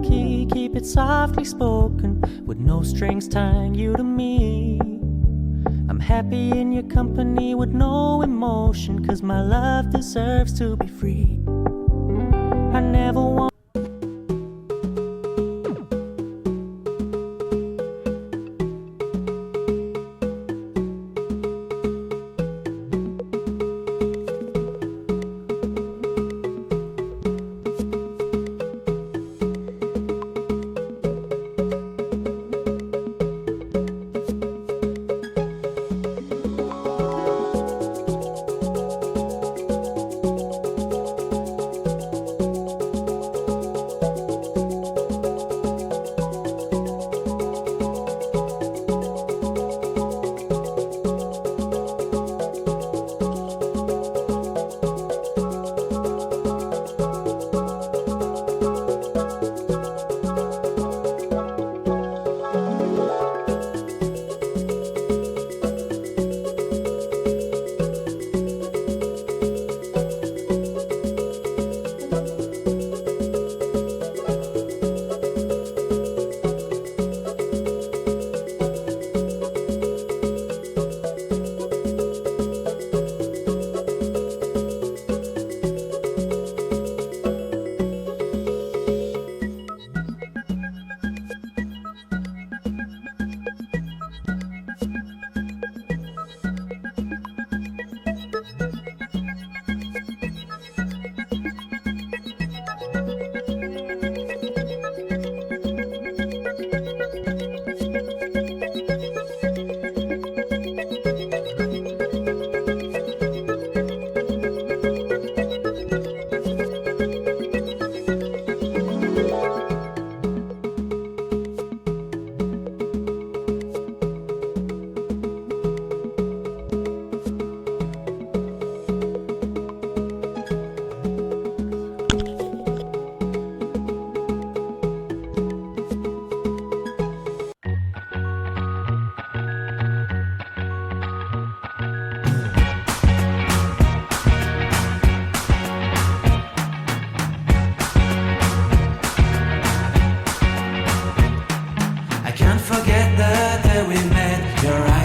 low key, keep it softly spoken, with no strings tying you to me. I'm happy in your company with no emotion, 'cause my love deserves to be free. I never want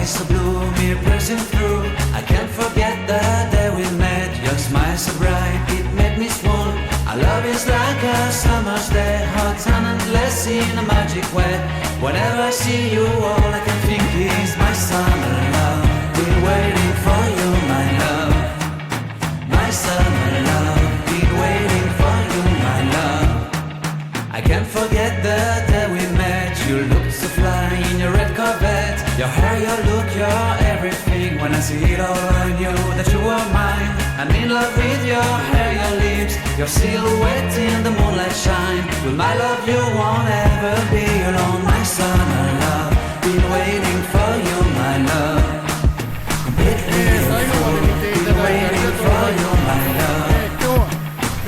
so blue, me pressing through. I can't forget the day we met. Your smile so bright, it made me swoon. Our love is like a summer's day, hot and endless in a magic way. Whenever I see you, all I can think is my summer love. Been waiting for you, my love. My summer love. Been waiting for you, my love. I can't forget the day we met. You looked so fly in your red Corvette. Your hair, your look, your everything. When I see it all, I knew that you were mine. I'm in love with your hair, your lips, your silhouette in the moonlight shine. With my love, you won't ever be alone. My summer love, been waiting for you, my love. Completely beautiful, been waiting for you, my love.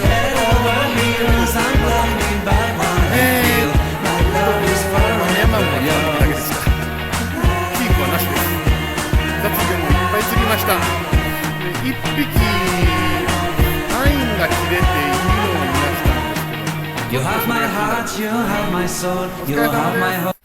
Head over heels, I'm blinded by what I feel. My love is forever yours. ました。1匹ラインが切れているのを見ましたんですけど。You have my heart, you have my soul, you have my heart.